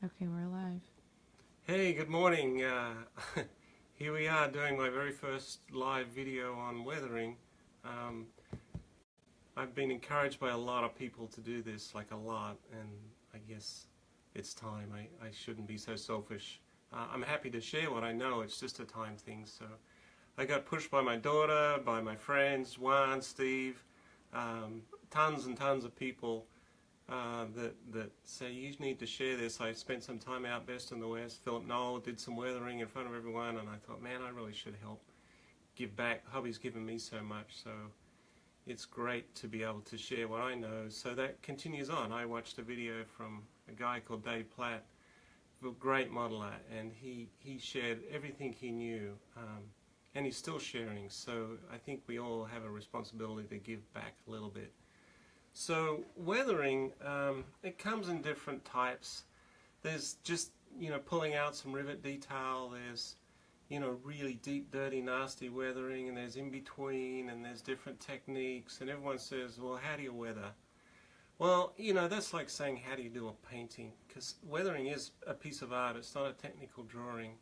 Okay, we're live. Hey, good morning. Here we are doing my very first live video on weathering. I've been encouraged by a lot of people to do this, like a lot, and I guess it's time. I shouldn't be so selfish. I'm happy to share what I know, it's just a time thing. So I got pushed by my daughter, by my friends, Juan, Steve, tons and tons of people that say you need to share this. I spent some time out best in the west. Philip Knoll did some weathering in front of everyone, and I thought, man, I really should help give back. Hobby's given me so much, so it's great to be able to share what I know. So that continues on. I watched a video from a guy called Dave Platt, a great modeler, and he shared everything he knew, and he's still sharing. So I think we all have a responsibility to give back a little bit. So weathering, it comes in different types. There's just, pulling out some rivet detail. There's, really deep, dirty, nasty weathering, and there's in between, and there's different techniques. And everyone says, well, how do you weather? Well, that's like saying, how do you do a painting? Because weathering is a piece of art. It's not a technical drawing.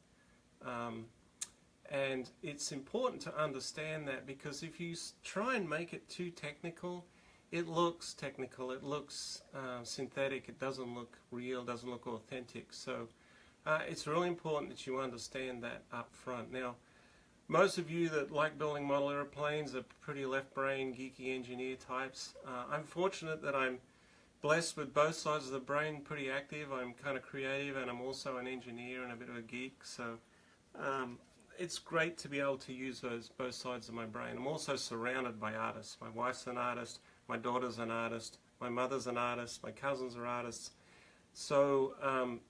And it's important to understand that, because if you try and make it too technical, it looks technical, it looks synthetic, it doesn't look real, doesn't look authentic. So it's really important that you understand that up front. Now, most of you that like building model airplanes are pretty left-brain, geeky engineer types. I'm fortunate that I'm blessed with both sides of the brain, pretty active. I'm kind of creative, and I'm also an engineer and a bit of a geek. So it's great to be able to use both sides of my brain. I'm also surrounded by artists. My wife's an artist. My daughter's an artist, my mother's an artist, my cousins are artists. So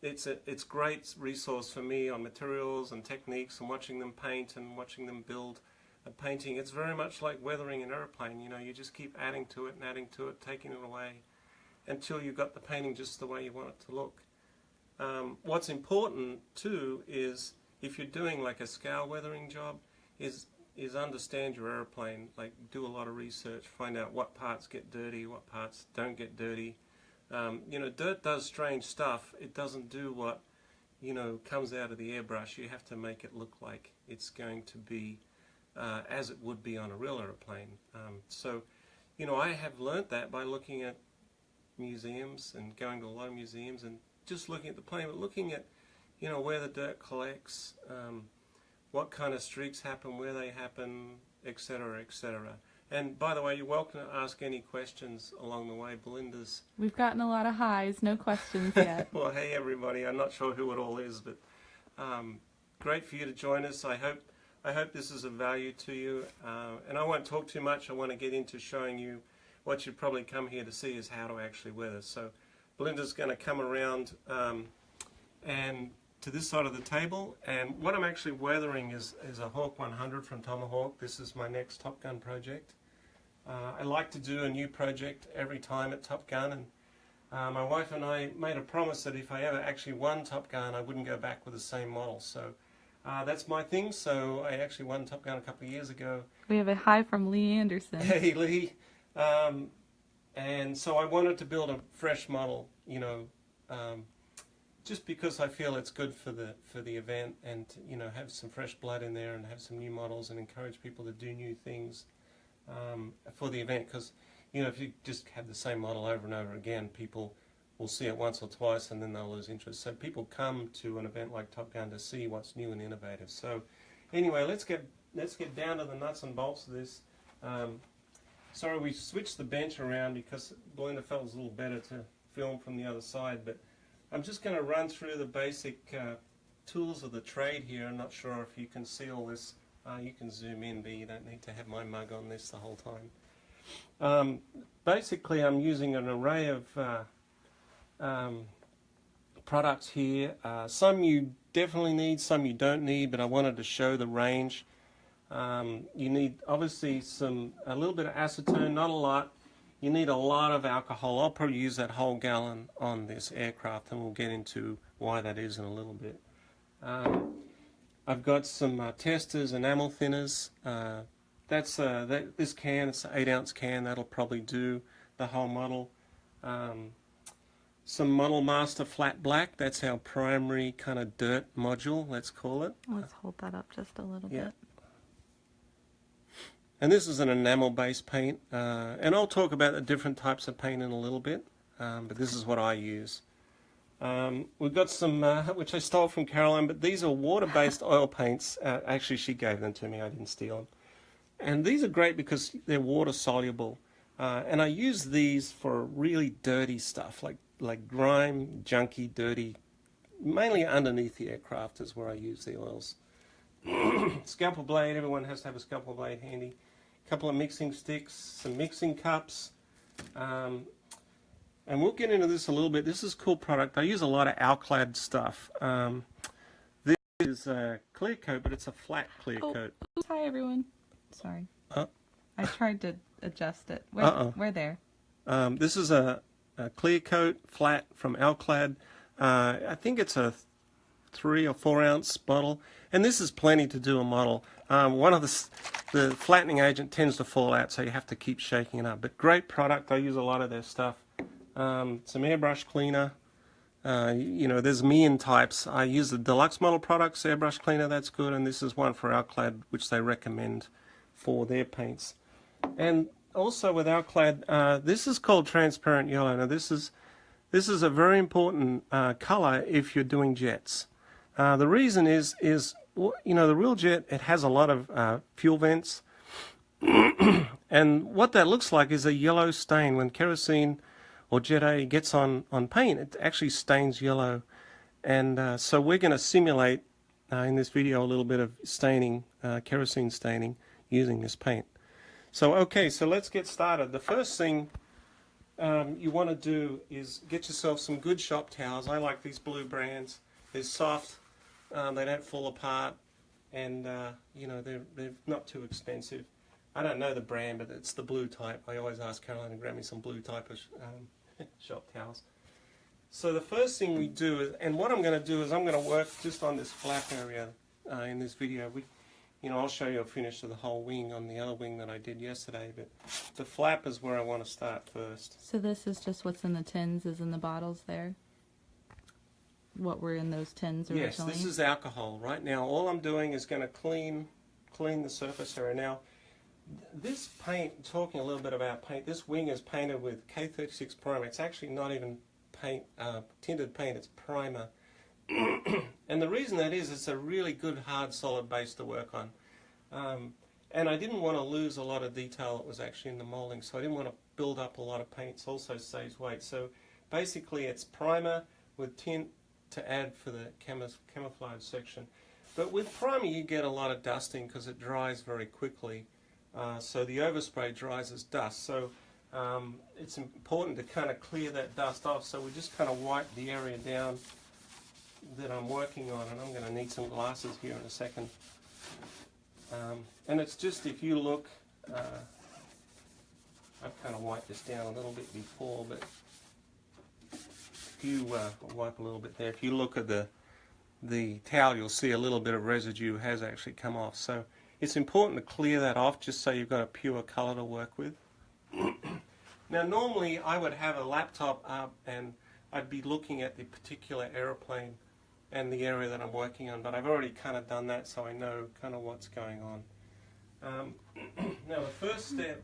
it's a great resource for me on materials and techniques and watching them paint and watching them build a painting. It's very much like weathering an airplane. You just keep adding to it and adding to it, taking it away, until you've got the painting just the way you want it to look. What's important too is, if you're doing like a scale weathering job, is understand your airplane, like do a lot of research, find out what parts get dirty, what parts don't get dirty. Dirt does strange stuff. It doesn't do what, comes out of the airbrush. You have to make it look like it's going to be as it would be on a real airplane. So, I have learnt that by looking at museums and going to a lot of museums and just looking at the plane, but looking at, where the dirt collects, what kind of streaks happen, where they happen, etc., etc. And by the way, you're welcome to ask any questions along the way. Belinda's... We've gotten a lot of highs, no questions yet. Well, hey everybody, I'm not sure who it all is, but great for you to join us. I hope this is of value to you. And I won't talk too much. I want to get into showing you what you've probably come here to see, is how to actually weather. So Belinda's going to come around and to this side of the table, and what I'm actually weathering is a Hawk 100 from Tomahawk. This is my next Top Gun project. I like to do a new project every time at Top Gun, and my wife and I made a promise that if I ever actually won Top Gun, I wouldn't go back with the same model. So that's my thing. So I actually won Top Gun a couple of years ago. We have a hi from Lee Anderson. Hey Lee. And so I wanted to build a fresh model, just because I feel it's good for the event, and have some fresh blood in there and have some new models and encourage people to do new things for the event. Because if you just have the same model over and over again, people will see it once or twice and then they'll lose interest. So people come to an event like Top Gun to see what's new and innovative. So anyway, let's get down to the nuts and bolts of this. Sorry, we switched the bench around because Belinda felt it was a little better to film from the other side, but I'm just going to run through the basic tools of the trade here. I'm not sure if you can see all this. You can zoom in, but you don't need to have my mug on this the whole time. Basically, I'm using an array of products here. Some you definitely need, some you don't need, but I wanted to show the range. You need obviously a little bit of acetone, not a lot. You need a lot of alcohol. I'll probably use that whole gallon on this aircraft, and we'll get into why that is in a little bit. I've got some testers, enamel thinners. This can, it's an 8-ounce can. That'll probably do the whole model. some Model Master Flat Black. That's our primary kind of dirt module, let's call it. Let's hold that up just a little Yeah. bit. And this is an enamel-based paint, and I'll talk about the different types of paint in a little bit, but this is what I use. We've got some, which I stole from Caroline, but these are water-based oil paints. Actually, she gave them to me, I didn't steal them. And these are great because they're water-soluble, and I use these for really dirty stuff, like grime, junky, dirty, mainly underneath the aircraft is where I use the oils. Scalpel blade, everyone has to have a scalpel blade handy. A couple of mixing sticks, some mixing cups, and we'll get into this a little bit. This is a cool product. I use a lot of Alclad stuff. This is a clear coat, but it's a flat clear coat. Oops, hi everyone. Sorry. Oh. I tried to adjust it. We're there. This is a clear coat, flat from Alclad. I think it's a 3 or 4 ounce bottle, and this is plenty to do a model. One of the flattening agent tends to fall out, so you have to keep shaking it up. But great product. I use a lot of their stuff. Some airbrush cleaner. You know, there's million types. I use the deluxe model products, airbrush cleaner. That's good, and this is one for Alclad, which they recommend for their paints. And also with Alclad, this is called transparent yellow. Now this is a very important color if you're doing jets. The reason is you know, the real jet, it has a lot of fuel vents, and what that looks like is a yellow stain. When kerosene or Jet A gets on paint, it actually stains yellow, and so we're going to simulate in this video a little bit of staining, kerosene staining, using this paint. So okay, so let's get started. The first thing you want to do is get yourself some good shop towels. I like these blue brands. They're soft. They don't fall apart, and you know, they're not too expensive. I don't know the brand, but it's the blue type. I always ask Caroline to grab me some blue type of shop towels. So the first thing we do is, and what I'm going to do is I'm going to work just on this flap area in this video. You know, I'll show you a finish of the whole wing on the other wing that I did yesterday, but the flap is where I want to start first. So this is just what's in the tins, is in the bottles there? What were in those tins originally? Yes, this is alcohol. Right now, all I'm doing is going to clean the surface area. Now, this paint, talking a little bit about paint, this wing is painted with K36 primer. It's actually not even paint, tinted paint, it's primer. And the reason that is, it's a really good hard solid base to work on. And I didn't want to lose a lot of detail that was actually in the molding, so I didn't want to build up a lot of paint. It also saves weight. So basically it's primer with tint to add for the camouflage section. But with primer you get a lot of dusting because it dries very quickly. So the overspray dries as dust. So it's important to kind of clear that dust off. So we just kind of wipe the area down that I'm working on, and I'm going to need some glasses here in a second. And it's just, if you look, I've kind of wiped this down a little bit before, but if you wipe a little bit there, if you look at the towel, you'll see a little bit of residue has actually come off. So it's important to clear that off just so you've got a pure color to work with. Now normally I would have a laptop up and I'd be looking at the particular aeroplane and the area that I'm working on, but I've already kind of done that, so I know kind of what's going on. Now the first step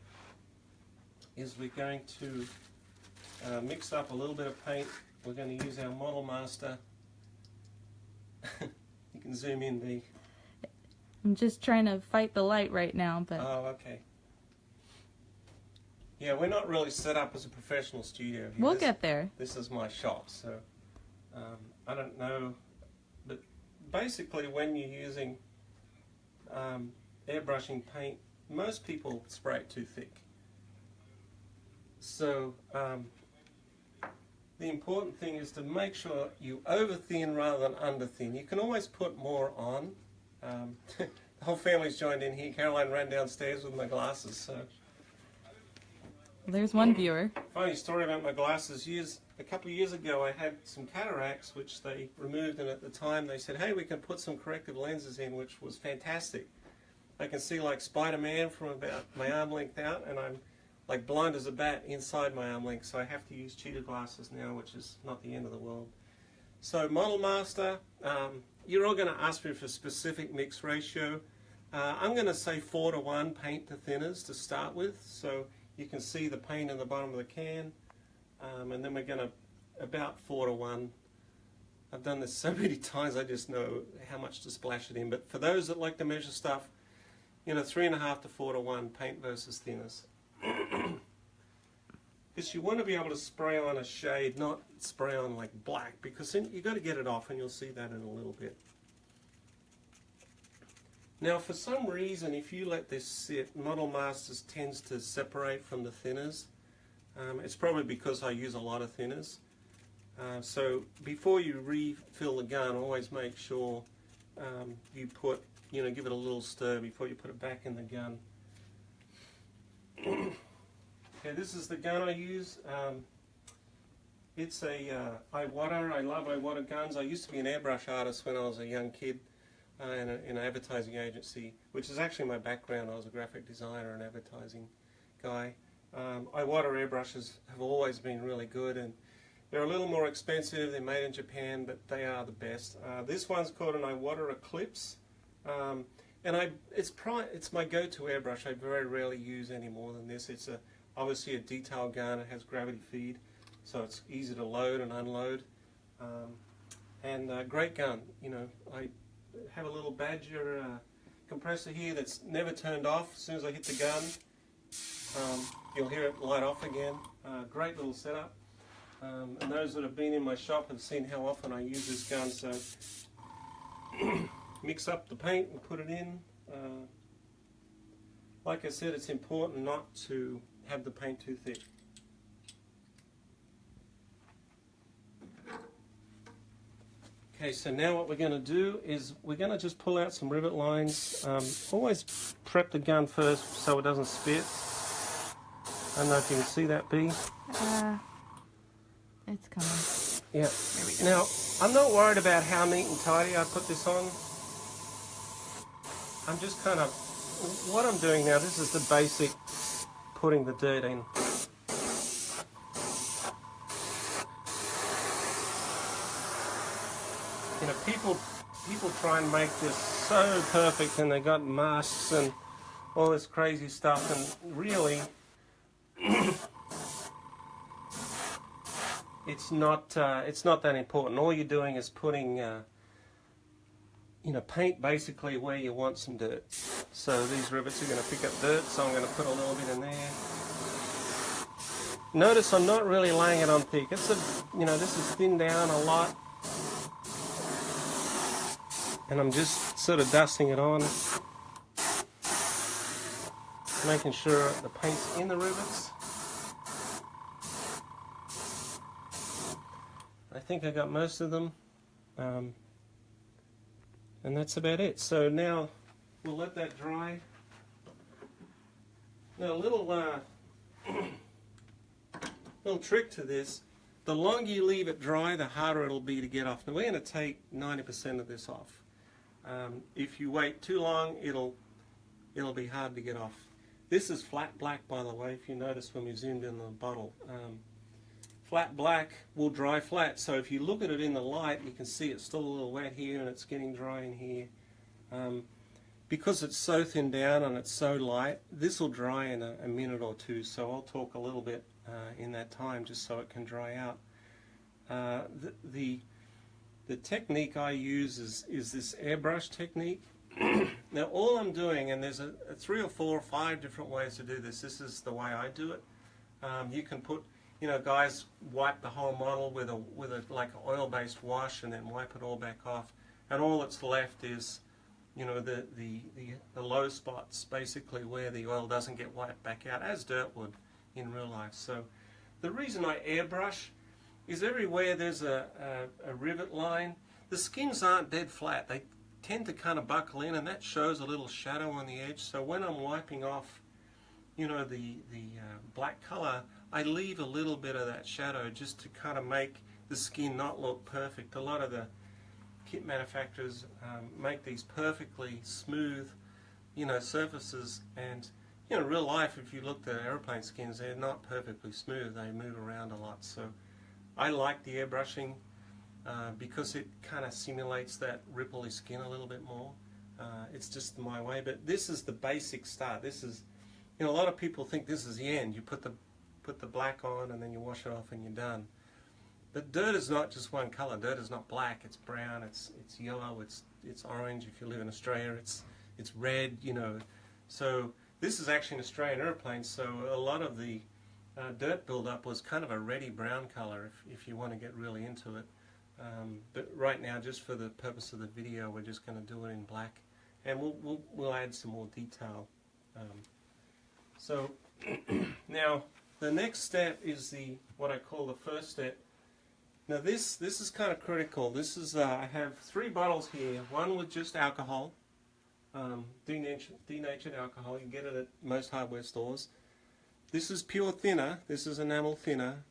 is we're going to mix up a little bit of paint. We're going to use our Model Master. You can zoom in, B. I'm just trying to fight the light right now, but... Oh, okay. Yeah, we're not really set up as a professional studio here. We'll get there. This is my shop, so I don't know, but basically when you're using airbrushing paint, most people spray it too thick. So the important thing is to make sure you over thin rather than under thin. You can always put more on. The whole family's joined in here. Caroline ran downstairs with my glasses, so... There's one viewer. Funny story about my glasses. A couple of years ago I had some cataracts which they removed, and at the time they said, hey, we can put some corrective lenses in, which was fantastic. I can see like Spider-Man from about my arm length out, and I'm like blind as a bat inside my arm length, so I have to use cheater glasses now, which is not the end of the world. So Model Master, you're all going to ask me for a specific mix ratio. I'm going to say 4:1 paint to thinners to start with, so you can see the paint in the bottom of the can, and then we're going to about 4:1. I've done this so many times I just know how much to splash it in, but for those that like to measure stuff, 3.5 to 4:1 paint versus thinners. Because you want to be able to spray on a shade, not spray on like black, because then you've got to get it off, and you'll see that in a little bit. Now, for some reason, if you let this sit, Model Masters tends to separate from the thinners. It's probably because I use a lot of thinners. So before you refill the gun, always make sure you put, give it a little stir before you put it back in the gun. Okay, this is the gun I use. It's a Iwata. I love Iwata guns. I used to be an airbrush artist when I was a young kid in an advertising agency, which is actually my background. I was a graphic designer and advertising guy. Iwata airbrushes have always been really good, and they're a little more expensive. They're made in Japan, but they are the best. This one's called an Iwata Eclipse. And it's my go-to airbrush. I very rarely use any more than this. It's obviously a detail gun. It has gravity feed, so it's easy to load and unload. And great gun. I have a little Badger compressor here that's never turned off. As soon as I hit the gun, you'll hear it light off again. Great little setup. And those that have been in my shop have seen how often I use this gun. So mix up the paint and put it in. Like I said, it's important not to have the paint too thick. Okay, so now what we're going to do is we're going to just pull out some rivet lines. Always prep the gun first so it doesn't spit. I don't know if you can see that, Bea. It's coming. Yeah. Now, I'm not worried about how neat and tidy I put this on. I'm just kind of, what I'm doing now, this is the basic putting the dirt in. People try and make this so perfect, and they got masks and all this crazy stuff, and really it's not that important. All you're doing is putting paint basically where you want some dirt. So these rivets are going to pick up dirt, so I'm going to put a little bit in there. Notice I'm not really laying it on thick. It's this is thinned down a lot, and I'm just sort of dusting it on, making sure the paint's in the rivets. I think I got most of them, and that's about it. So now we'll let that dry. Now a little little trick to this: the longer you leave it dry, the harder it'll be to get off. Now we're going to take 90% of this off. If you wait too long, it'll be hard to get off. This is flat black, by the way, if you notice when we zoomed in the bottle. Flat black will dry flat, so if you look at it in the light, you can see it's still a little wet here and it's getting dry in here. Because it's so thinned down and it's so light, this will dry in a minute or two, so I'll talk a little bit in that time just so it can dry out. The technique I use is this airbrush technique. Now all I'm doing, and there's a 3 or 4 or 5 different ways to do this. This is the way I do it. You can put, guys wipe the whole model with a like an oil-based wash and then wipe it all back off, and all that's left is, the low spots, basically where the oil doesn't get wiped back out, as dirt would in real life. So the reason I airbrush is everywhere there's a rivet line, the skins aren't dead flat. They tend to kind of buckle in, and that shows a little shadow on the edge. So when I'm wiping off, the black color, I leave a little bit of that shadow just to kind of make the skin not look perfect. A lot of the kit manufacturers make these perfectly smooth, surfaces, and you know, in real life, if you looked at aeroplane skins, they're not perfectly smooth. They move around a lot. So I like the airbrushing because it kind of simulates that ripply skin a little bit more. It's just my way. But this is the basic start. This is, you know, a lot of people think this is the end. You put the black on and then you wash it off and you're done. But dirt is not just one color. Dirt is not black. It's brown. It's yellow. It's orange. If you live in Australia, it's red. You know, so this is actually an Australian airplane. So a lot of the dirt buildup was kind of a reddy brown color. If you want to get really into it, but right now, just for the purpose of the video, we're just going to do it in black, and we'll add some more detail. So now the next step is what I call the first step. Now this is kind of critical. This is I have 3 bottles here. One with just alcohol, denatured alcohol. You get it at most hardware stores. This is pure thinner. This is enamel thinner,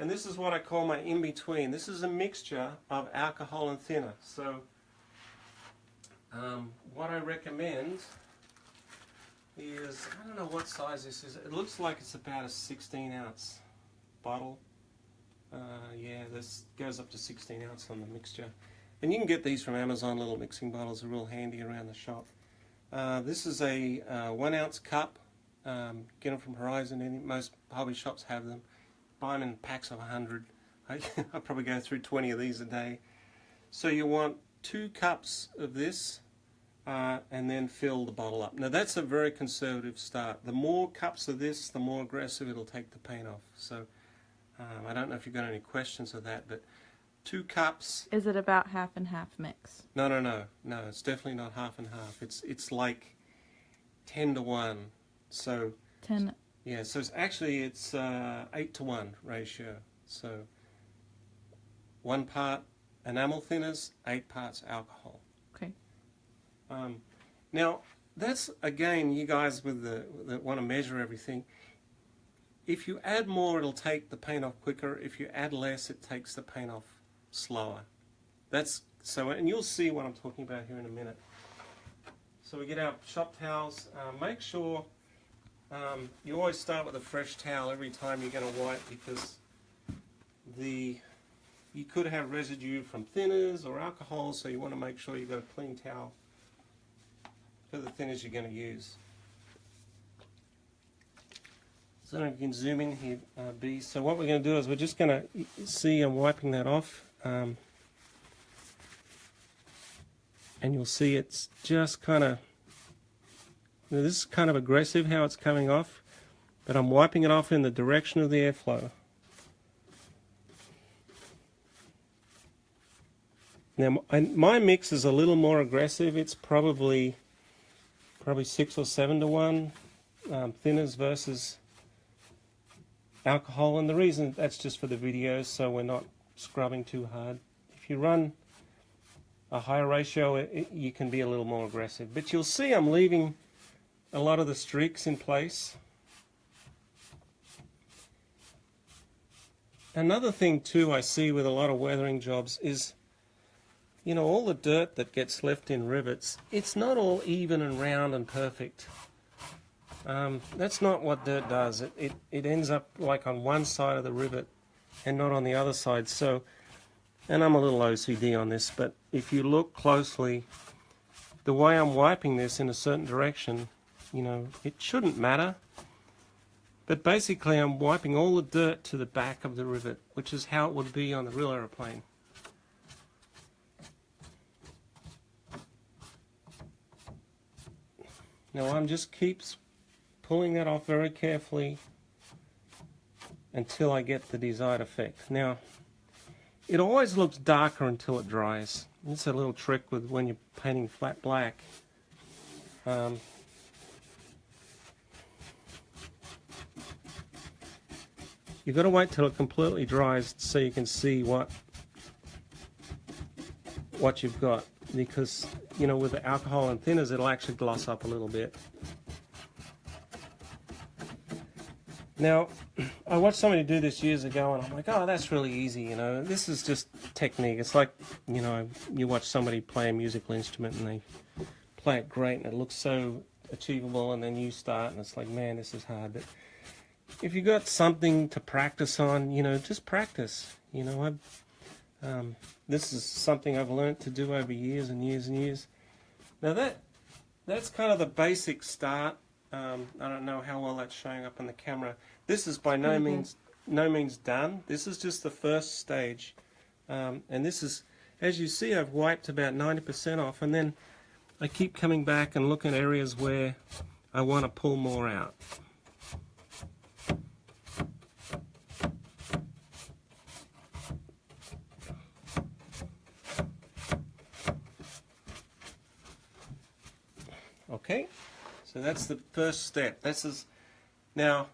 and this is what I call my in-between. This is a mixture of alcohol and thinner. So what I recommend is, I don't know what size this is. It looks like it's about a 16-ounce bottle. Yeah, this goes up to 16 ounce on the mixture. And you can get these from Amazon, little mixing bottles. Are real handy around the shop. This is a 1 ounce cup. Get them from Horizon. Most hobby shops have them. Buy them in packs of 100. I probably go through 20 of these a day. So you want 2 cups of this and then fill the bottle up. Now that's a very conservative start. The more cups of this, the more aggressive it'll take the paint off. So I don't know if you've got any questions of that, but 2 cups. Is it about half and half mix? No, it's definitely not half and half. It's like 10-to-1. So 10. Yeah, so it's 8-to-1 ratio. So 1 part enamel thinners, 8 parts alcohol. Okay. Now that's, again, you guys that want to measure everything. If you add more, it'll take the paint off quicker. If you add less, it takes the paint off slower. That's so, and you'll see what I'm talking about here in a minute. So we get our shop towels. Make sure you always start with a fresh towel every time you're going to wipe, because you could have residue from thinners or alcohol, so you want to make sure you've got a clean towel for the thinners you're going to use. So I don't know if you can zoom in here, B. So what we're going to do is we're just going to see I'm wiping that off. And you'll see it's just kind of, this is kind of aggressive how it's coming off, but I'm wiping it off in the direction of the airflow. Now my mix is a little more aggressive. It's probably 6 or 7-to-1 thinners versus alcohol, and the reason that's just for the videos, so we're not scrubbing too hard. If you run a higher ratio, you can be a little more aggressive. But you'll see I'm leaving a lot of the streaks in place. Another thing too I see with a lot of weathering jobs is, you know, all the dirt that gets left in rivets, it's not all even and round and perfect. That's not what dirt does. It ends up like on one side of the rivet and not on the other side. So, and I'm a little OCD on this, but if you look closely, the way I'm wiping this in a certain direction, you know, it shouldn't matter. But basically I'm wiping all the dirt to the back of the rivet, which is how it would be on the real aeroplane. Now I'm just keeps pulling that off very carefully until I get the desired effect. Now, it always looks darker until it dries. It's a little trick with when you're painting flat black. You've got to wait till it completely dries so you can see what you've got, because, you know, with the alcohol and thinners it'll actually gloss up a little bit. Now, I watched somebody do this years ago and I'm like, oh, that's really easy, you know, this is just technique. It's like, you know, you watch somebody play a musical instrument and they play it great and it looks so achievable, and then you start and it's like, man, this is hard. But if you got something to practice on, you know, just practice. You know, this is something I've learned to do over years and years and years. Now that's kind of the basic start. I don't know how well that's showing up on the camera. This is by no means done. This is just the first stage, and this is, as you see, I've wiped about 90% off, and then I keep coming back and looking at areas where I want to pull more out. Okay, so that's the first step. This is, now,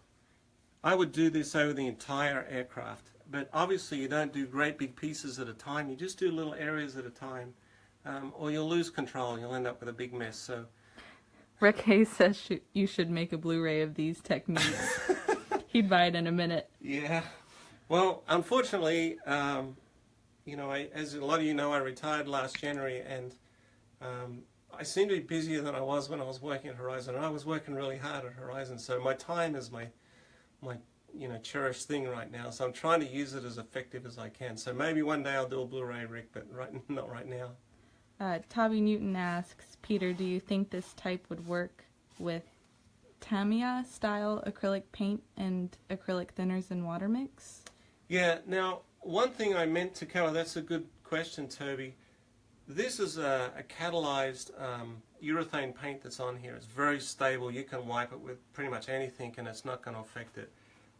I would do this over the entire aircraft, but obviously you don't do great big pieces at a time. You just do little areas at a time, or you'll lose control. You'll end up with a big mess. So, Rick Hayes says you should make a Blu-ray of these techniques. He'd buy it in a minute. Yeah. Well, unfortunately, you know, as a lot of you know, I retired last January, and I seem to be busier than I was when I was working at Horizon, and I was working really hard at Horizon, so my time is my you know, cherished thing right now, so I'm trying to use it as effective as I can. So maybe one day I'll do a Blu-ray, Rick, but not right now. Tabby Newton asks, Peter, do you think this type would work with Tamiya style acrylic paint and acrylic thinners and water mix? Yeah, now one thing I meant to cover, that's a good question, Toby. This is a catalyzed urethane paint that's on here. It's very stable. You can wipe it with pretty much anything and it's not going to affect it.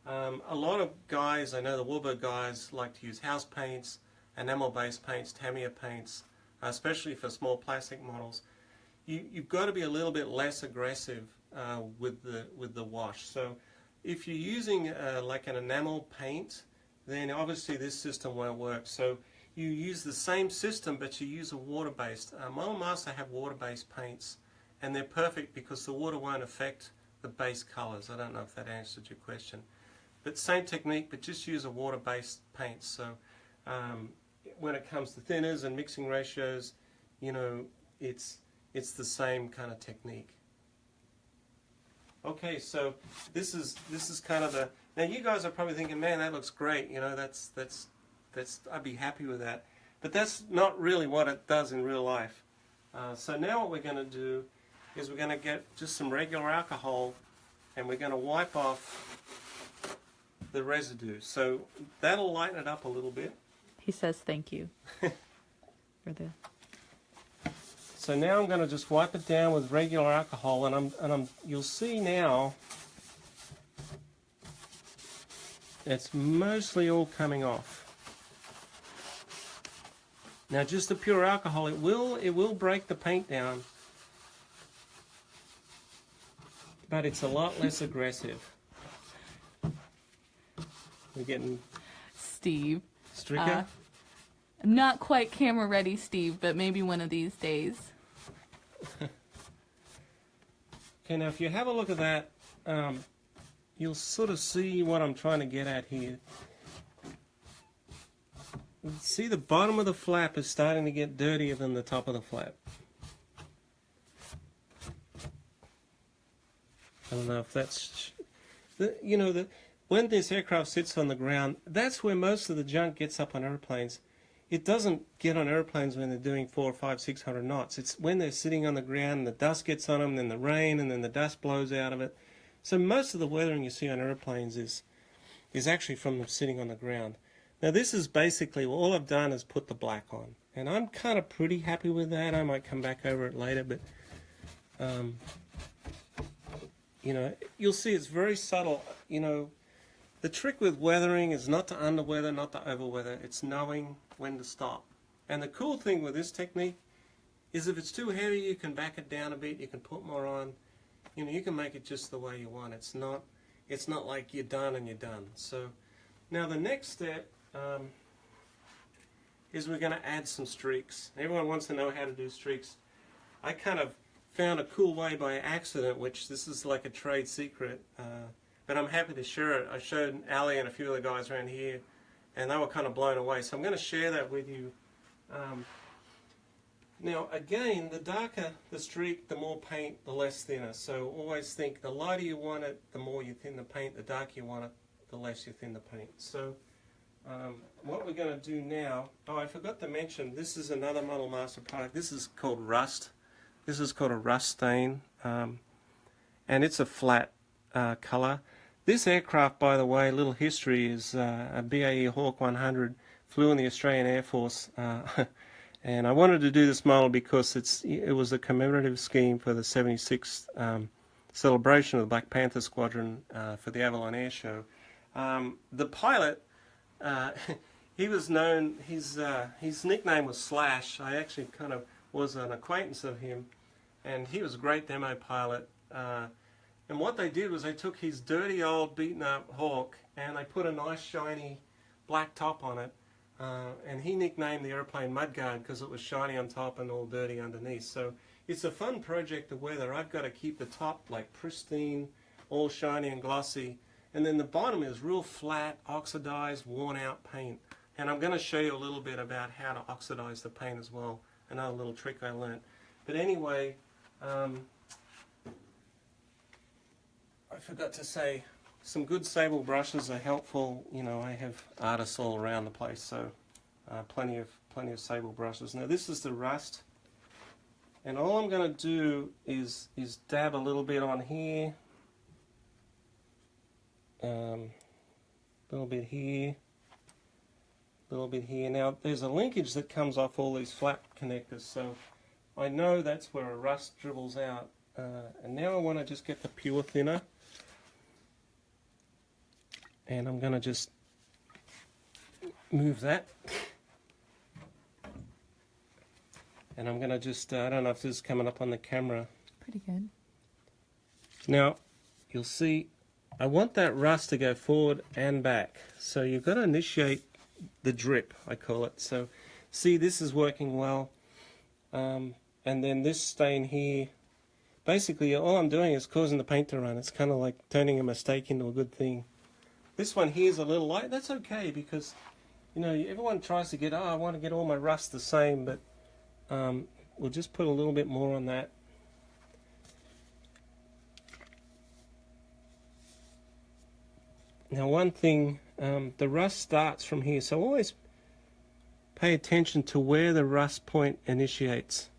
A lot of guys, I know the Warburg guys, like to use house paints, enamel-based paints, Tamiya paints, especially for small plastic models. You've got to be a little bit less aggressive with the wash. So if you're using like an enamel paint, then obviously this system won't work. So you use the same system, but you use a water-based. Model Master have water-based paints, and they're perfect because the water won't affect the base colors. I don't know if that answered your question. But same technique, but just use a water-based paint. So when it comes to thinners and mixing ratios, you know, it's the same kind of technique. Okay, so this is kind of the, now you guys are probably thinking, man, that looks great. You know, that's I'd be happy with that. But that's not really what it does in real life. So now what we're going to do is we're going to get just some regular alcohol and we're going to wipe off the residue. So that'll lighten it up a little bit. He says thank you. For the... So now I'm going to just wipe it down with regular alcohol, and you'll see now it's mostly all coming off. Now just the pure alcohol, it will break the paint down, but it's a lot less aggressive. We're getting Steve. Stricker? I'm not quite camera ready, Steve, but maybe one of these days. Okay, now if you have a look at that, you'll sort of see what I'm trying to get at here. See, the bottom of the flap is starting to get dirtier than the top of the flap. I don't know if that's, you know, when this aircraft sits on the ground, that's where most of the junk gets up on airplanes. It doesn't get on airplanes when they're doing 400, 500, 600 knots. It's when they're sitting on the ground and the dust gets on them, then the rain, and then the dust blows out of it. So most of the weathering you see on airplanes is actually from them sitting on the ground. Now this is basically, all I've done is put the black on. And I'm kind of pretty happy with that. I might come back over it later, but you know, you'll see it's very subtle. You know, the trick with weathering is not to underweather, not to overweather. It's knowing when to stop. And the cool thing with this technique is if it's too heavy, you can back it down a bit, you can put more on. You know, you can make it just the way you want. It's not like you're done and you're done. So now the next step is we're going to add some streaks. Everyone wants to know how to do streaks. I kind of found a cool way by accident, which this is like a trade secret, but I'm happy to share it. I showed Ali and a few other guys around here, and they were kind of blown away. So I'm going to share that with you. Now again, the darker the streak, the more paint, the less thinner. So always think the lighter you want it, the more you thin the paint, the darker you want it, the less you thin the paint. So what we're going to do now, oh, I forgot to mention, this is another Model Master product. This is called Rust. This is called a rust stain, and it's a flat color. This aircraft, by the way, little history, is a BAe Hawk 100, flew in the Australian Air Force, and I wanted to do this model because it was a commemorative scheme for the 76th celebration of the Black Panther Squadron for the Avalon Air Show. The pilot, he was known, his nickname was Slash. I actually kind of was an acquaintance of him, and he was a great demo pilot. And what they did was they took his dirty old beaten up Hawk and they put a nice shiny black top on it, and he nicknamed the airplane Mudguard because it was shiny on top and all dirty underneath. So it's a fun project to weather. I've got to keep the top like pristine, all shiny and glossy, and then the bottom is real flat, oxidized, worn out paint. And I'm going to show you a little bit about how to oxidize the paint as well, another little trick I learned. But anyway, I forgot to say, some good sable brushes are helpful. You know, I have artists all around the place, so plenty of sable brushes. Now this is the rust, and all I'm going to do is dab a little bit on here, a little bit here, a little bit here. Now there's a linkage that comes off all these flat connectors, so I know that's where a rust dribbles out. And now I want to just get the pure thinner, and I'm going to just move that, and I'm going to just, I don't know if this is coming up on the camera. Pretty good. Now you'll see I want that rust to go forward and back, so you've got to initiate the drip, I call it. So see, this is working well, and then this stain here, basically all I'm doing is causing the paint to run. It's kind of like turning a mistake into a good thing. This one here is a little light. That's okay, because you know, everyone tries to get, oh, I want to get all my rust the same, but we'll just put a little bit more on that. Now one thing, the rust starts from here, so always pay attention to where the rust point initiates.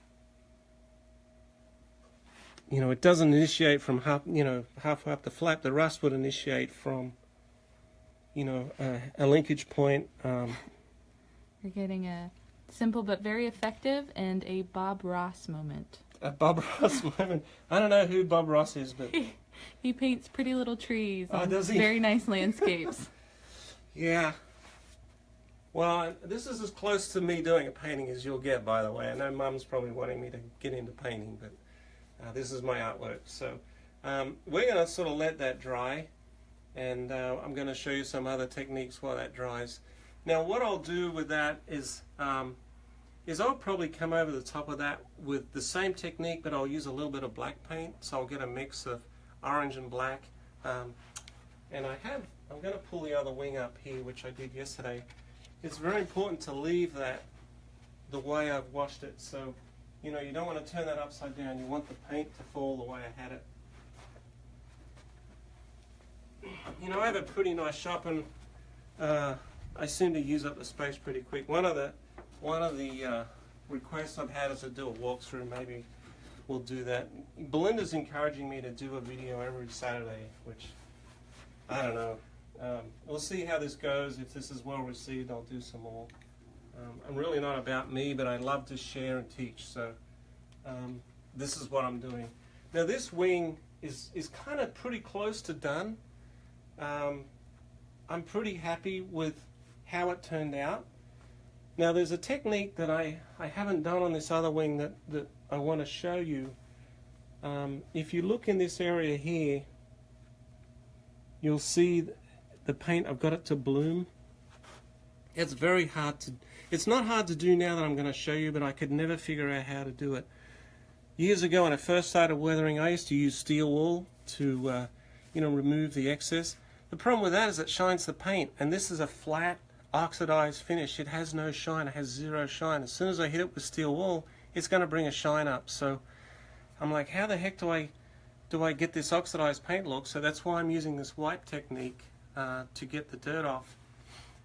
You know, it doesn't initiate from halfway up the flap. The rust would initiate from, you know, a linkage point. You're getting a simple but very effective and a Bob Ross moment. A Bob Ross moment. I don't know who Bob Ross is, but he paints pretty little trees. Oh, does he? Very nice landscapes. Yeah. Well, this is as close to me doing a painting as you'll get, by the way. I know Mum's probably wanting me to get into painting, but this is my artwork. So we're going to sort of let that dry, and I'm going to show you some other techniques while that dries. Now what I'll do with that is I'll probably come over the top of that with the same technique, but I'll use a little bit of black paint, so I'll get a mix of orange and black. And I'm going to pull the other wing up here, which I did yesterday. It's very important to leave that the way I've washed it, so you know, you don't want to turn that upside down. You want the paint to fall the way I had it. You know, I have a pretty nice shop, and I seem to use up the space pretty quick. One of the requests I've had is to do a walkthrough. Maybe we'll do that. Belinda's encouraging me to do a video every Saturday, which I don't know. We'll see how this goes. If this is well received, I'll do some more. I'm really not about me, but I love to share and teach, so this is what I'm doing. Now this wing is kind of pretty close to done. I'm pretty happy with how it turned out. Now there's a technique that I haven't done on this other wing that I want to show you. If you look in this area here, you'll see the paint, I've got it to bloom. It's very hard to, it's not hard to do now that I'm going to show you, but I could never figure out how to do it. Years ago when I first started weathering, I used to use steel wool to you know, remove the excess. The problem with that is it shines the paint, and this is a flat, oxidized finish. It has no shine, it has zero shine. As soon as I hit it with steel wool, it's going to bring a shine up. So I'm like, how the heck do I get this oxidized paint look? So that's why I'm using this wipe technique to get the dirt off.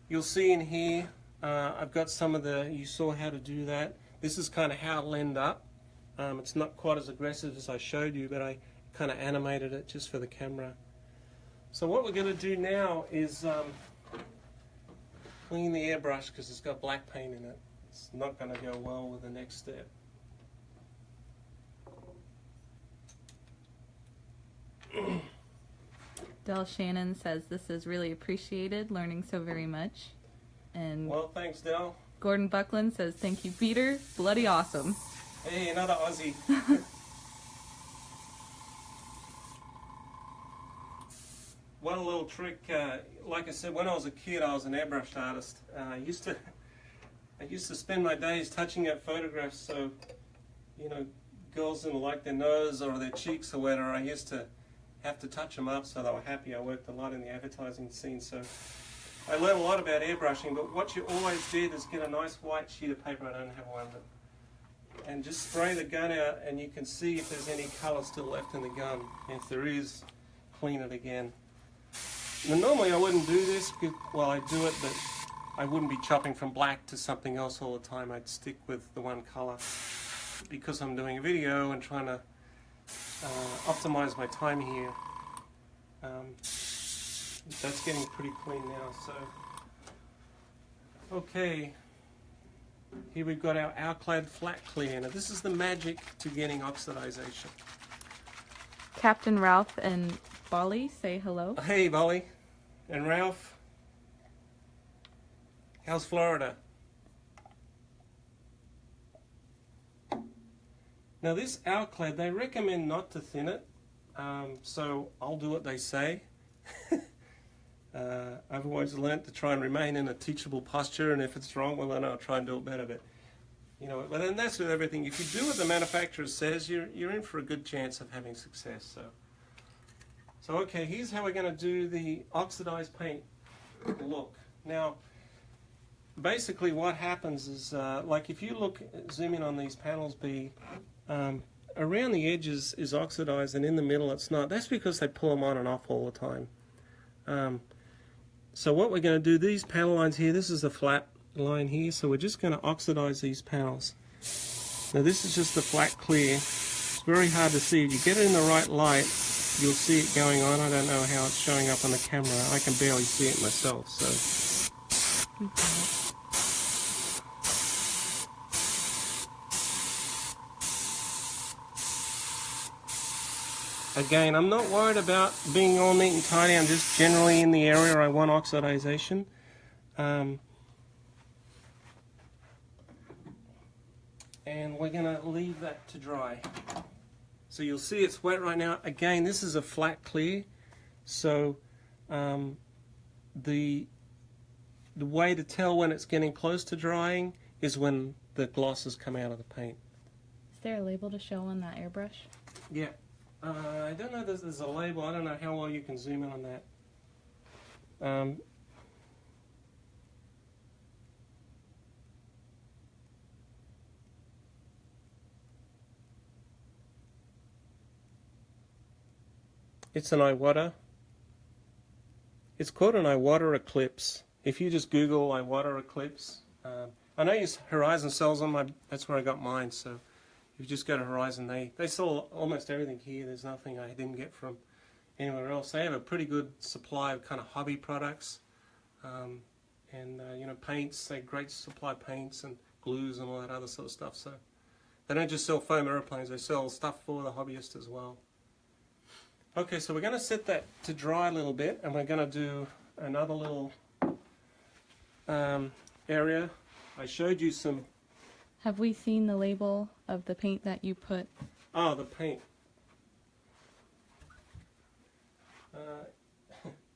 You'll see in here I've got some of the, you saw how to do that. This is kind of how it'll end up. It's not quite as aggressive as I showed you, but I kind of animated it just for the camera. So what we're going to do now is clean the airbrush because it's got black paint in it. It's not going to go well with the next step. Del Shannon says this is really appreciated, learning so very much. And well, thanks, Del. Gordon Buckland says, thank you, Peter. Bloody awesome. Hey, another Aussie. One little trick, like I said, when I was a kid, I was an airbrush artist. I used to spend my days touching up photographs, so, you know, girls didn't like their nose or their cheeks or whatever. I used to have to touch them up so they were happy. I worked a lot in the advertising scene, so I learned a lot about airbrushing, but what you always did is get a nice white sheet of paper, I don't have one, but, and just spray the gun out, and you can see if there's any colour still left in the gun. And if there is, clean it again. Now, normally I wouldn't do this, because, well, I do it, but I wouldn't be chopping from black to something else all the time. I'd stick with the one colour because I'm doing a video and trying to optimize my time here. That's getting pretty clean now. So, okay, here we've got our Alclad flat clear. Now this is the magic to getting oxidization. Captain Ralph and Bolly say hello. Hey, Bolly and Ralph. How's Florida? Now this Alclad, they recommend not to thin it, so I'll do what they say. I've always learnt to try and remain in a teachable posture, and if it's wrong, well then I'll try and do it better. But you know, but then that's with everything. If you do what the manufacturer says, you're in for a good chance of having success. So okay, here's how we're going to do the oxidized paint look. Now, basically, what happens is, like if you zoom in on these panels, around the edges is oxidized, and in the middle it's not. That's because they pull them on and off all the time. So what we're going to do, these panel lines here, this is a flat line here, so we're just going to oxidize these panels. Now this is just the flat clear. It's very hard to see. If you get it in the right light, you'll see it going on. I don't know how it's showing up on the camera. I can barely see it myself. So. Again, I'm not worried about being all neat and tidy. I'm just generally in the area I want oxidization. And we're going to leave that to dry. So you'll see it's wet right now. Again, this is a flat clear. So the way to tell when it's getting close to drying is when the glosses come out of the paint. Is there a label to show on that airbrush? Yeah. I don't know if there's a label. I don't know how well you can zoom in on that. It's an Iwata. It's called an Iwata Eclipse. If you just Google Iwata Eclipse, I know Horizon sells them. That's where I got mine. So. If you just go to Horizon, they sell almost everything here. There's nothing I didn't get from anywhere else. They have a pretty good supply of kind of hobby products, and you know, paints. They great supply paints and glues and all that other sort of stuff. So they don't just sell foam aeroplanes. They sell stuff for the hobbyist as well. Okay, so we're going to set that to dry a little bit, and we're going to do another little area. I showed you some. Have we seen the label of the paint that you put? Oh, the paint.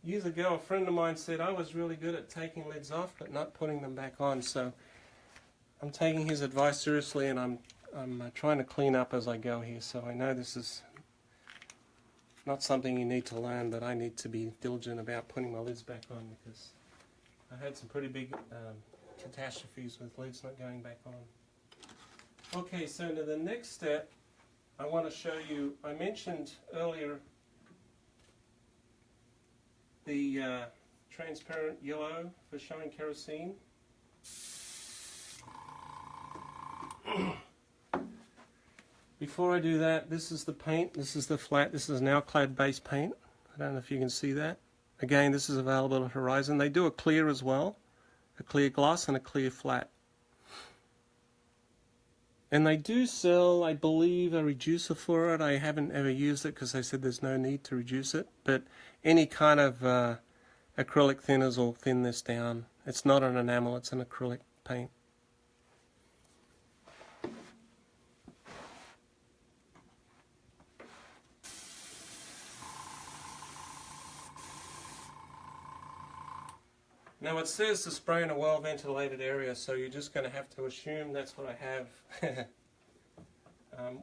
Years ago, a friend of mine said I was really good at taking lids off but not putting them back on. So I'm taking his advice seriously, and I'm trying to clean up as I go here. So I know this is not something you need to learn, but I need to be diligent about putting my lids back on because I had some pretty big catastrophes with lids not going back on. Okay, so now the next step I want to show you, I mentioned earlier the transparent yellow for showing kerosene. Before I do that, this is the paint, this is the flat, this is an alclad base paint. I don't know if you can see that. Again, this is available at Horizon. They do a clear as well, a clear gloss and a clear flat. And they do sell, I believe, a reducer for it. I haven't ever used it because they said there's no need to reduce it. But any kind of acrylic thinners will thin this down. It's not an enamel, it's an acrylic paint. Now it says to spray in a well-ventilated area, so you're just going to have to assume that's what I have.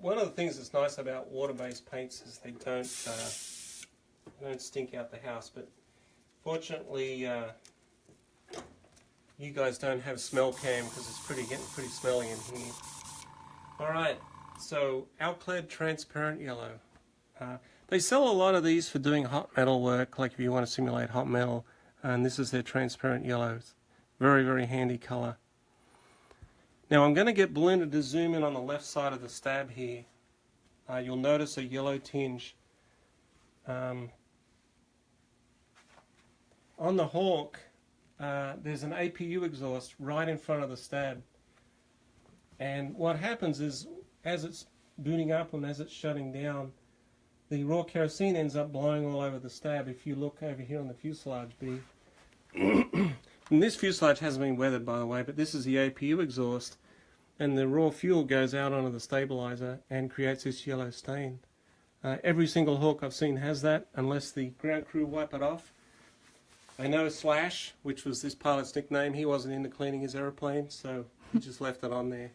One of the things that's nice about water-based paints is they don't stink out the house, but fortunately you guys don't have smell cam because it's getting pretty smelly in here. Alright, so alclad transparent yellow. They sell a lot of these for doing hot metal work, like if you want to simulate hot metal. And this is their transparent yellows. Very, very handy color. Now I'm going to get Belinda to zoom in on the left side of the stab here. You'll notice a yellow tinge. On the Hawk, there's an APU exhaust right in front of the stab. And what happens is, as it's booting up and as it's shutting down, the raw kerosene ends up blowing all over the stab. If you look over here on the fuselage B, and this fuselage hasn't been weathered, by the way, but this is the APU exhaust, and the raw fuel goes out onto the stabilizer and creates this yellow stain. Every single Hawk I've seen has that, unless the ground crew wipe it off. I know Slash, which was this pilot's nickname, he wasn't into cleaning his aeroplane, so he just left it on there.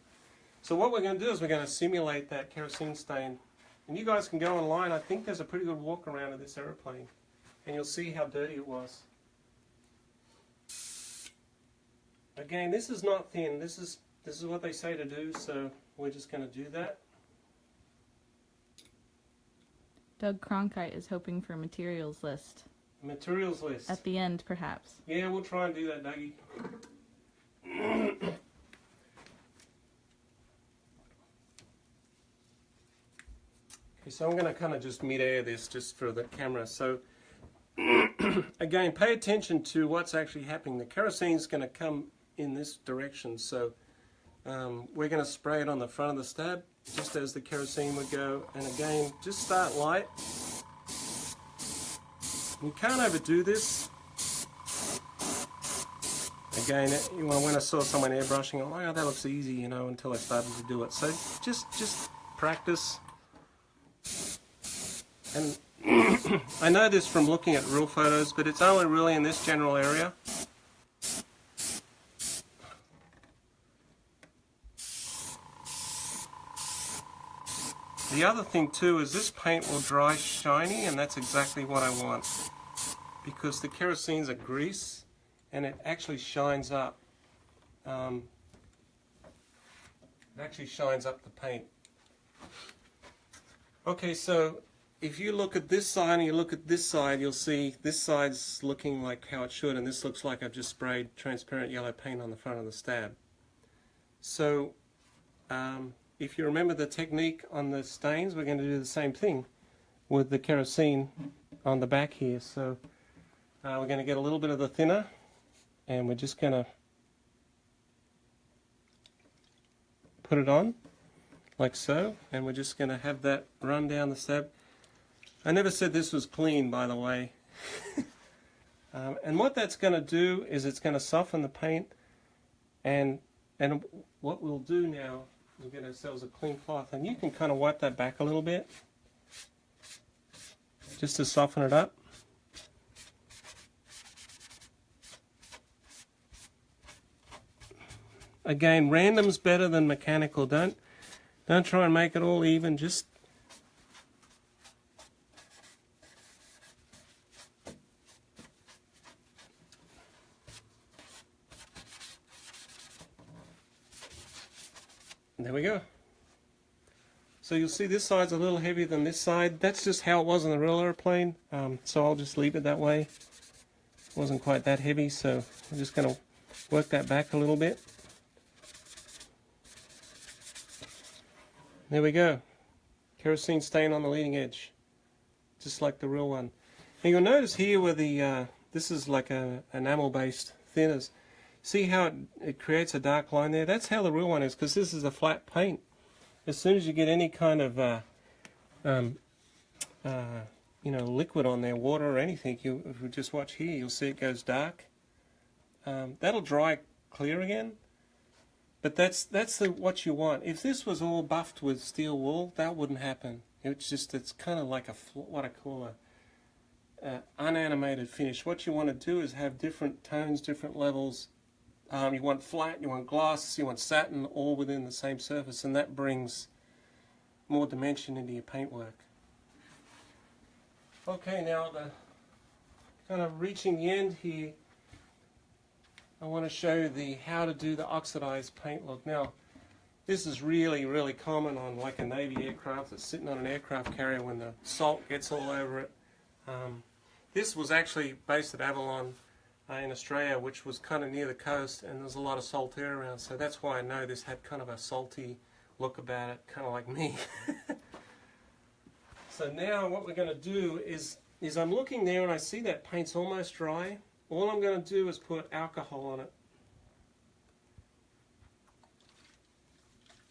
So what we're going to do is we're going to simulate that kerosene stain. And you guys can go online. I think there's a pretty good walk around of this aeroplane, and you'll see how dirty it was. Again, this is not thin. This is what they say to do, so we're just going to do that. Doug Cronkite is hoping for a materials list. A materials list. At the end, perhaps. Yeah, we'll try and do that, Dougie. Okay, so I'm going to kind of just mid-air this just for the camera. So again, pay attention to what's actually happening. The kerosene's going to come in this direction, so we're going to spray it on the front of the stab just as the kerosene would go. And again, just start light. You can't overdo this. Again, when I saw someone airbrushing, I'm like, oh, that looks easy, you know, until I started to do it. So just practice. And I know this from looking at real photos, but it's only really in this general area. The other thing too is this paint will dry shiny, and that's exactly what I want, because the kerosene's a grease and it actually shines up. It actually shines up the paint. Okay, so if you look at this side and you look at this side, you'll see this side's looking like how it should, and this looks like I've just sprayed transparent yellow paint on the front of the stab. So if you remember the technique on the stains, we're going to do the same thing with the kerosene on the back here. So we're going to get a little bit of the thinner, and we're just going to put it on like so, and we're just going to have that run down the stab. I never said this was clean, by the way. And what that's going to do is it's going to soften the paint, and what we'll do now is we'll get ourselves a clean cloth, and you can kind of wipe that back a little bit just to soften it up. Again, random's better than mechanical. Don't try and make it all even. Just there we go. So you'll see this side's a little heavier than this side. That's just how it was on the real airplane, so I'll just leave it that way. It wasn't quite that heavy, so I'm just going to work that back a little bit. There we go. Kerosene stain on the leading edge, just like the real one. And you'll notice here where the this is like a enamel-based thinners. See how it creates a dark line there? That's how the real one is, because this is a flat paint. As soon as you get any kind of liquid on there, water or anything, if you just watch here, you'll see it goes dark. That'll dry clear again. But that's what you want. If this was all buffed with steel wool, that wouldn't happen. It's kind of like what I call a unanimated finish. What you want to do is have different tones, different levels. You want flat, you want gloss, you want satin, all within the same surface, and that brings more dimension into your paintwork. Okay, now kind of reaching the end here, I want to show you how to do the oxidized paint look. Now, this is really, really common on like a Navy aircraft that's sitting on an aircraft carrier when the salt gets all over it. This was actually based at Avalon in Australia, which was kind of near the coast, and there's a lot of salt air around, so that's why I know this had kind of a salty look about it, kind of like me. So now what we're going to do is I'm looking there and I see that paint's almost dry. All I'm going to do is put alcohol on it.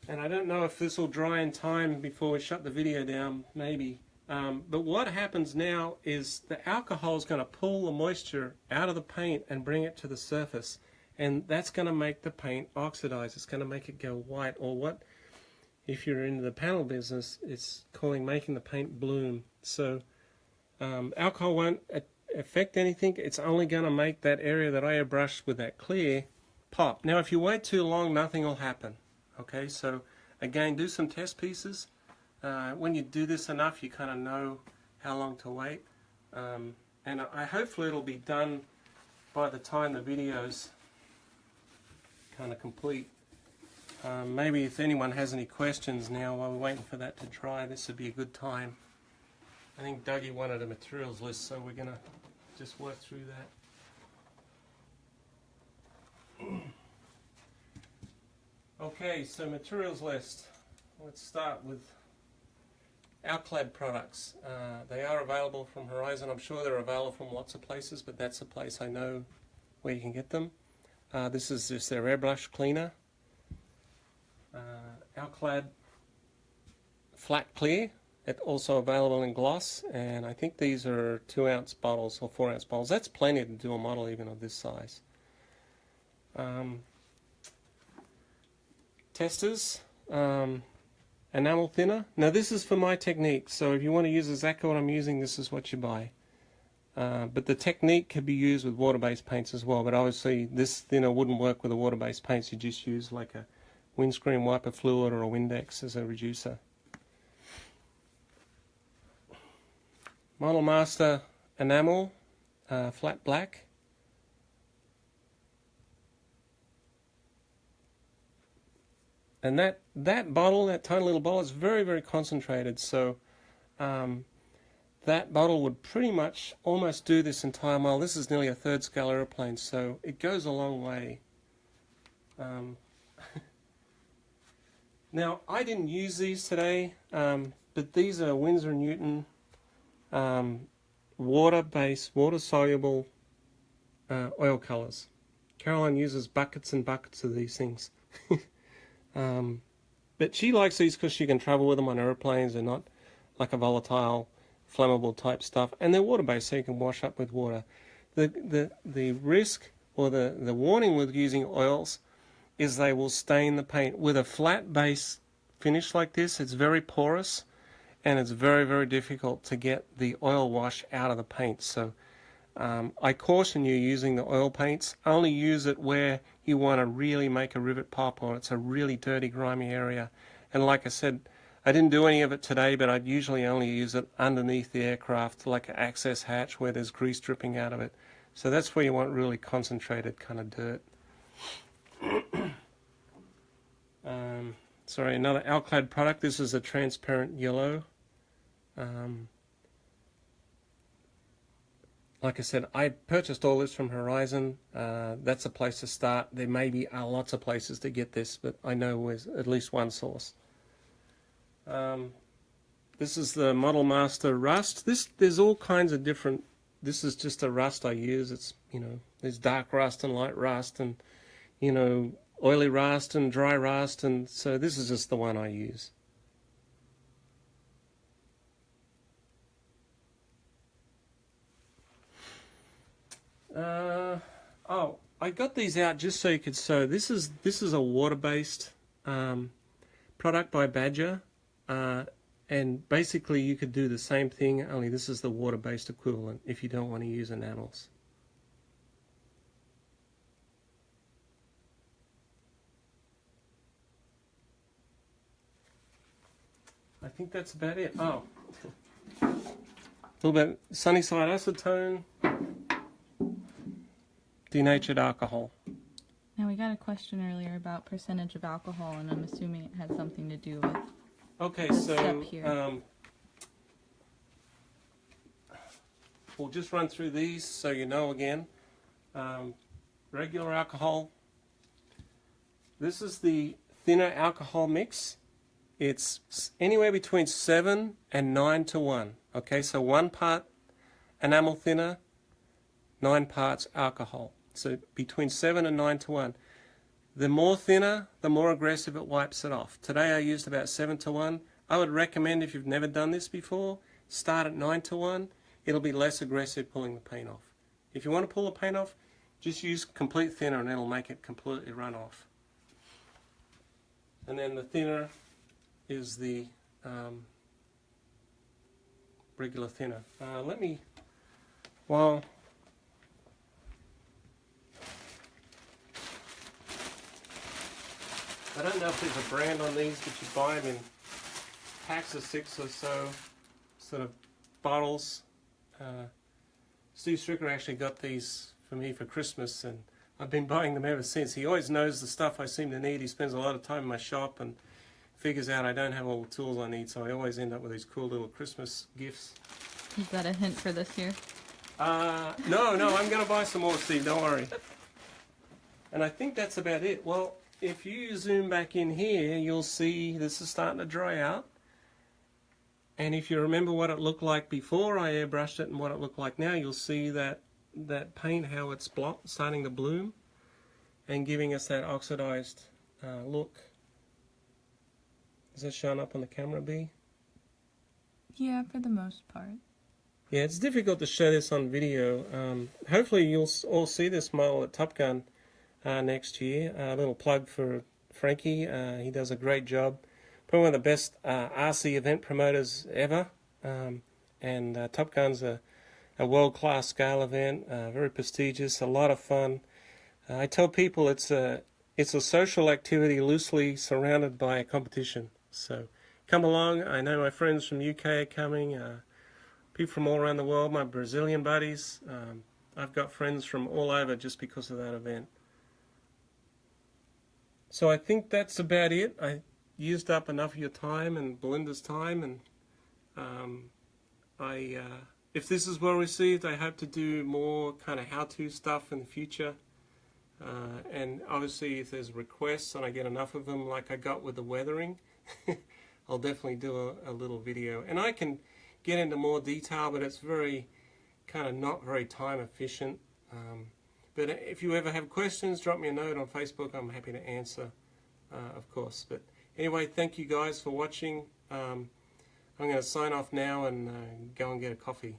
And I don't know if this will dry in time before we shut the video down, maybe. But what happens now is the alcohol is going to pull the moisture out of the paint and bring it to the surface. And that's going to make the paint oxidize. It's going to make it go white, or what, if you're into the panel business, it's calling making the paint bloom. So alcohol won't affect anything. It's only going to make that area that I airbrushed with that clear pop. Now if you wait too long, nothing will happen. Okay, so again, do some test pieces. When you do this enough, you kind of know how long to wait. And hopefully it'll be done by the time the video's kind of complete. Maybe if anyone has any questions now while we're waiting for that to dry, this would be a good time. I think Dougie wanted a materials list, so we're going to just work through that. Okay, so materials list. Let's start with Alclad products. They are available from Horizon. I'm sure they're available from lots of places, but that's a place I know where you can get them. This is just their airbrush cleaner. Alclad flat clear. It's also available in gloss, and I think these are 2-ounce bottles or 4-ounce bottles. That's plenty to do a model even of this size. Testers. Enamel thinner. Now this is for my technique, so if you want to use exactly what I'm using, this is what you buy. But the technique can be used with water-based paints as well, but obviously this thinner wouldn't work with the water-based paints. You just use like a windscreen wiper fluid or a Windex as a reducer. Model Master enamel, flat black. And that bottle, that tiny little bottle, is very, very concentrated. So that bottle would pretty much almost do this entire model. This is nearly a 3rd scale airplane, so it goes a long way. Now, I didn't use these today, but these are Winsor & Newton water-based, water-soluble oil colors. Caroline uses buckets and buckets of these things. But she likes these because she can travel with them on airplanes. They're not like a volatile, flammable type stuff, and they're water-based, so you can wash up with water. The risk or the warning with using oils is they will stain the paint. With a flat base finish like this, it's very porous, and it's very, very difficult to get the oil wash out of the paint. So I caution you using the oil paints. Only use it where you want to really make a rivet pop, or it's a really dirty, grimy area. And like I said, I didn't do any of it today, but I'd usually only use it underneath the aircraft, like an access hatch where there's grease dripping out of it. So that's where you want really concentrated kind of dirt. sorry, another Alclad product. This is a transparent yellow. Like I said, I purchased all this from Horizon. That's a place to start. There may be lots of places to get this, but I know there's at least one source. This is the Model Master Rust. There's all kinds of different. This is just a rust I use. It's, you know, there's dark rust and light rust, and, you know, oily rust and dry rust, and so this is just the one I use. Oh, I got these out just so you could sew. This is a water-based product by Badger, and basically you could do the same thing, only this is the water-based equivalent if you don't want to use enamels. I think that's about it. Oh, a little bit Sunnyside acetone, denatured alcohol. Now, we got a question earlier about percentage of alcohol, and I'm assuming it had something to do with this step here. We'll just run through these so you know again. Regular alcohol. This is the thinner alcohol mix. It's anywhere between 7 and 9 to 1. Okay, so 1 part enamel thinner, 9 parts alcohol. So between 7 and 9 to 1. The more thinner, the more aggressive it wipes it off. Today I used about 7 to 1. I would recommend, if you've never done this before, start at 9 to 1. It'll be less aggressive pulling the paint off. If you want to pull the paint off, just use complete thinner and it'll make it completely run off. And then the thinner is the regular thinner. Well, I don't know if there's a brand on these, but you buy them in packs of 6 or so, sort of bottles. Steve Stricker actually got these for me for Christmas, and I've been buying them ever since. He always knows the stuff I seem to need. He spends a lot of time in my shop and figures out I don't have all the tools I need, so I always end up with these cool little Christmas gifts. Is that a hint for this year? No, I'm going to buy some more, Steve, don't worry. And I think that's about it. Well, if you zoom back in here, you'll see this is starting to dry out. And if you remember what it looked like before I airbrushed it and what it looked like now, you'll see that paint, how it's starting to bloom and giving us that oxidized look. Is that showing up on the camera, B? Yeah, for the most part. Yeah, it's difficult to show this on video. Hopefully you'll all see this model at Top Gun next year. A little plug for Frankie. He does a great job. Probably one of the best RC event promoters ever. And Top Gun's a world-class scale event, very prestigious, a lot of fun. I tell people it's a social activity loosely surrounded by a competition. So come along. I know my friends from UK are coming, people from all around the world, my Brazilian buddies. I've got friends from all over just because of that event. So I think that's about it. I used up enough of your time and Belinda's time, and if this is well received, I hope to do more kind of how-to stuff in the future. And obviously if there's requests and I get enough of them like I got with the weathering, I'll definitely do a little video. And I can get into more detail, but it's very kind of not very time efficient. But if you ever have questions, drop me a note on Facebook. I'm happy to answer, of course. But anyway, thank you guys for watching. I'm going to sign off now and go and get a coffee.